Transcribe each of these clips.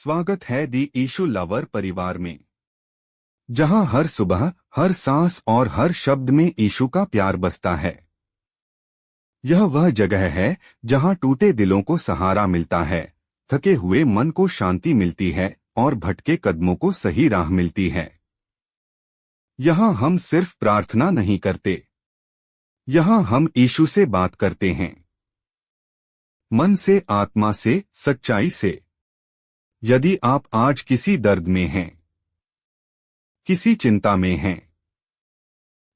स्वागत है दी issue lover परिवार में, जहां हर सुबह, हर सांस और हर शब्द में ईशु का प्यार बसता है। यह वह जगह है जहां टूटे दिलों को सहारा मिलता है, थके हुए मन को शांति मिलती है और भटके कदमों को सही राह मिलती है। यहां हम सिर्फ प्रार्थना नहीं करते, यहां हम ईशु से बात करते हैं, मन से, आत्मा से, सच्चाई से। यदि आप आज किसी दर्द में हैं, किसी चिंता में हैं,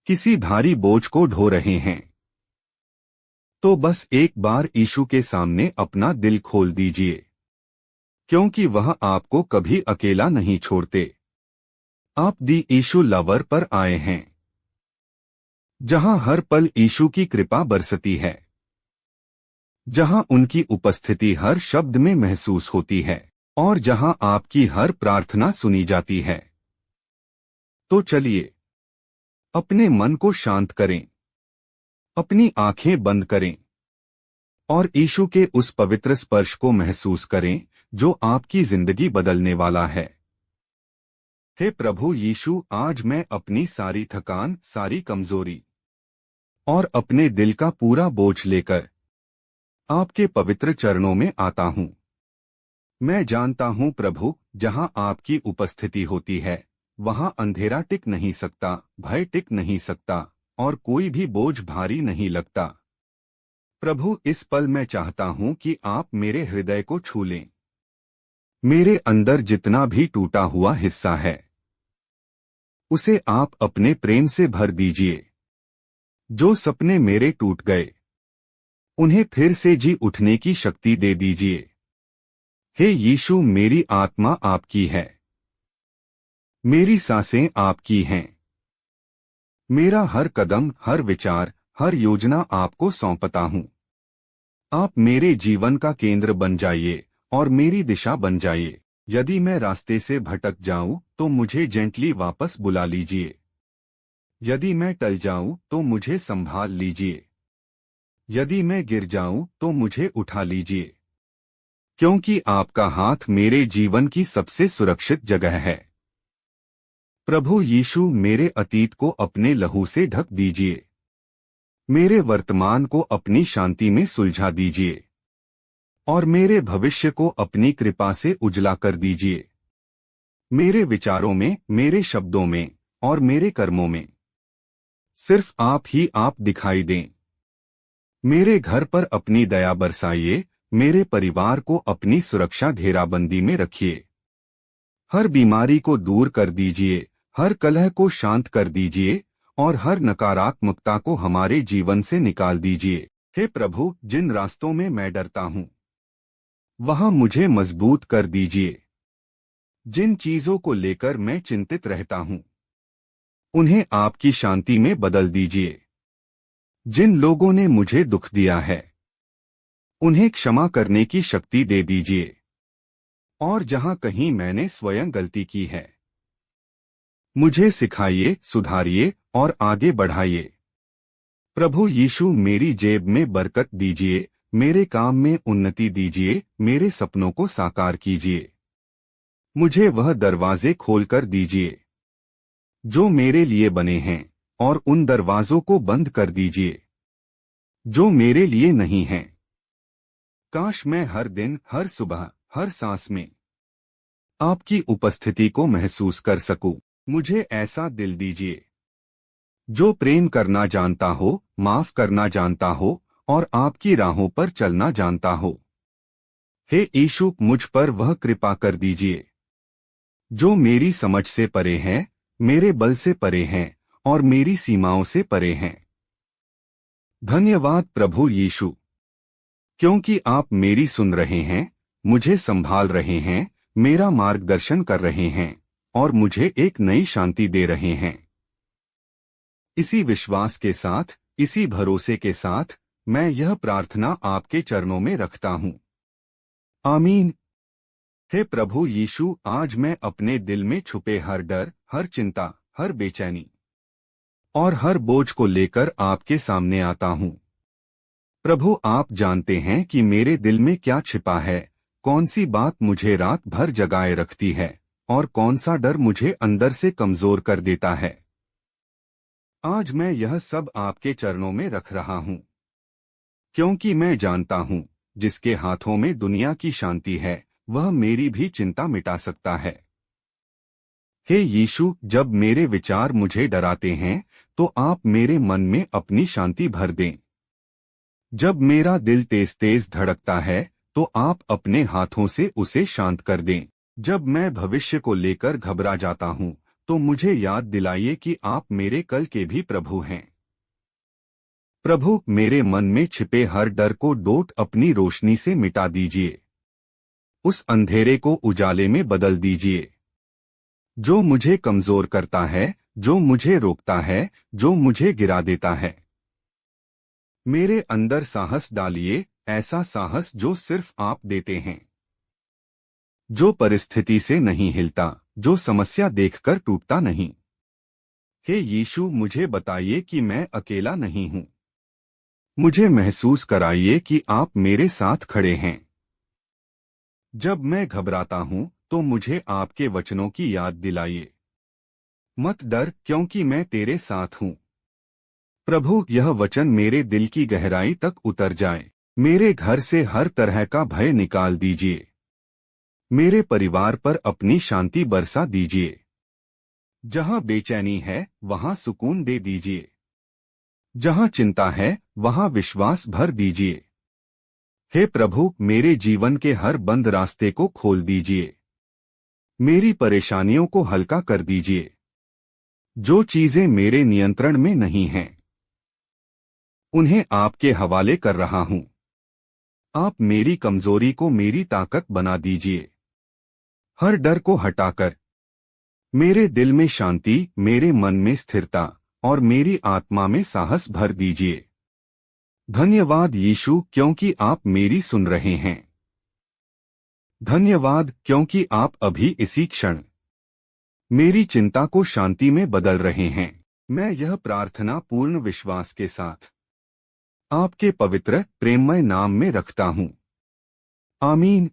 किसी भारी बोझ को ढो रहे हैं, तो बस एक बार ईशु के सामने अपना दिल खोल दीजिए, क्योंकि वह आपको कभी अकेला नहीं छोड़ते। आप दी ईशु लवर पर आए हैं, जहां हर पल ईशु की कृपा बरसती है, जहां उनकी उपस्थिति हर शब्द में महसूस होती है और जहां आपकी हर प्रार्थना सुनी जाती है। तो चलिए, अपने मन को शांत करें, अपनी आंखें बंद करें और ईशु के उस पवित्र स्पर्श को महसूस करें जो आपकी जिंदगी बदलने वाला है। हे प्रभु यीशु, आज मैं अपनी सारी थकान, सारी कमजोरी और अपने दिल का पूरा बोझ लेकर आपके पवित्र चरणों में आता हूं। मैं जानता हूं प्रभु, जहां आपकी उपस्थिति होती है वहां अंधेरा टिक नहीं सकता, भय टिक नहीं सकता और कोई भी बोझ भारी नहीं लगता। प्रभु, इस पल मैं चाहता हूं कि आप मेरे हृदय को छू लें। मेरे अंदर जितना भी टूटा हुआ हिस्सा है उसे आप अपने प्रेम से भर दीजिए। जो सपने मेरे टूट गए उन्हें फिर से जी उठने की शक्ति दे दीजिए। हे यीशु, मेरी आत्मा आपकी है, मेरी सांसें आपकी हैं, मेरा हर कदम, हर विचार, हर योजना आपको सौंपता हूं। आप मेरे जीवन का केंद्र बन जाइए और मेरी दिशा बन जाइए। यदि मैं रास्ते से भटक जाऊं तो मुझे जेंटली वापस बुला लीजिए। यदि मैं टल जाऊं तो मुझे संभाल लीजिए। यदि मैं गिर जाऊं तो मुझे उठा लीजिए, क्योंकि आपका हाथ मेरे जीवन की सबसे सुरक्षित जगह है। प्रभु यीशु, मेरे अतीत को अपने लहू से ढक दीजिए, मेरे वर्तमान को अपनी शांति में सुलझा दीजिए और मेरे भविष्य को अपनी कृपा से उजला कर दीजिए। मेरे विचारों में, मेरे शब्दों में और मेरे कर्मों में सिर्फ आप ही आप दिखाई दें। मेरे घर पर अपनी दया बरसाइए, मेरे परिवार को अपनी सुरक्षा घेराबंदी में रखिए। हर बीमारी को दूर कर दीजिए, हर कलह को शांत कर दीजिए और हर नकारात्मकता को हमारे जीवन से निकाल दीजिए। हे प्रभु, जिन रास्तों में मैं डरता हूं वहां मुझे मजबूत कर दीजिए। जिन चीजों को लेकर मैं चिंतित रहता हूं उन्हें आपकी शांति में बदल दीजिए। जिन लोगों ने मुझे दुख दिया है उन्हें क्षमा करने की शक्ति दे दीजिए और जहां कहीं मैंने स्वयं गलती की है मुझे सिखाइए, सुधारिए और आगे बढ़ाइए। प्रभु यीशु, मेरी जेब में बरकत दीजिए, मेरे काम में उन्नति दीजिए, मेरे सपनों को साकार कीजिए। मुझे वह दरवाजे खोलकर दीजिए जो मेरे लिए बने हैं और उन दरवाजों को बंद कर दीजिए जो मेरे लिए नहीं हैं। काश मैं हर दिन, हर सुबह, हर सांस में आपकी उपस्थिति को महसूस कर सकूं। मुझे ऐसा दिल दीजिए जो प्रेम करना जानता हो, माफ करना जानता हो और आपकी राहों पर चलना जानता हो। हे यीशु, मुझ पर वह कृपा कर दीजिए जो मेरी समझ से परे है, मेरे बल से परे हैं और मेरी सीमाओं से परे हैं। धन्यवाद प्रभु यीशु, क्योंकि आप मेरी सुन रहे हैं, मुझे संभाल रहे हैं, मेरा मार्गदर्शन कर रहे हैं और मुझे एक नई शांति दे रहे हैं। इसी विश्वास के साथ, इसी भरोसे के साथ मैं यह प्रार्थना आपके चरणों में रखता हूं। आमीन। हे प्रभु यीशु, आज मैं अपने दिल में छुपे हर डर, हर चिंता, हर बेचैनी और हर बोझ को लेकर आपके सामने आता हूं। प्रभु, आप जानते हैं कि मेरे दिल में क्या छिपा है, कौन सी बात मुझे रात भर जगाए रखती है और कौन सा डर मुझे अंदर से कमजोर कर देता है। आज मैं यह सब आपके चरणों में रख रहा हूँ, क्योंकि मैं जानता हूँ जिसके हाथों में दुनिया की शांति है वह मेरी भी चिंता मिटा सकता है। हे यीशु, जब मेरे विचार मुझे डराते हैं तो आप मेरे मन में अपनी शांति भर दें। जब मेरा दिल तेज तेज धड़कता है तो आप अपने हाथों से उसे शांत कर दें। जब मैं भविष्य को लेकर घबरा जाता हूँ तो मुझे याद दिलाइए कि आप मेरे कल के भी प्रभु हैं। प्रभु, मेरे मन में छिपे हर डर को डोट अपनी रोशनी से मिटा दीजिए। उस अंधेरे को उजाले में बदल दीजिए जो मुझे कमजोर करता है, जो मुझे रोकता है, जो मुझे गिरा देता है। मेरे अंदर साहस डालिए, ऐसा साहस जो सिर्फ आप देते हैं, जो परिस्थिति से नहीं हिलता, जो समस्या देखकर टूटता नहीं। हे यीशु, मुझे बताइए कि मैं अकेला नहीं हूँ। मुझे महसूस कराइए कि आप मेरे साथ खड़े हैं। जब मैं घबराता हूँ तो मुझे आपके वचनों की याद दिलाइए। मत डर, क्योंकि मैं तेरे साथ हूँ। प्रभु, यह वचन मेरे दिल की गहराई तक उतर जाए। मेरे घर से हर तरह का भय निकाल दीजिए। मेरे परिवार पर अपनी शांति बरसा दीजिए। जहाँ बेचैनी है वहाँ सुकून दे दीजिए। जहाँ चिंता है वहाँ विश्वास भर दीजिए। हे प्रभु, मेरे जीवन के हर बंद रास्ते को खोल दीजिए। मेरी परेशानियों को हल्का कर दीजिए। जो चीजें मेरे नियंत्रण में नहीं हैं उन्हें आपके हवाले कर रहा हूँ। आप मेरी कमजोरी को मेरी ताकत बना दीजिए। हर डर को हटाकर मेरे दिल में शांति, मेरे मन में स्थिरता और मेरी आत्मा में साहस भर दीजिए। धन्यवाद यीशु, क्योंकि आप मेरी सुन रहे हैं। धन्यवाद क्योंकि आप अभी इसी क्षण मेरी चिंता को शांति में बदल रहे हैं। मैं यह प्रार्थना पूर्ण विश्वास के साथ आपके पवित्र प्रेममय नाम में रखता हूँ। आमीन।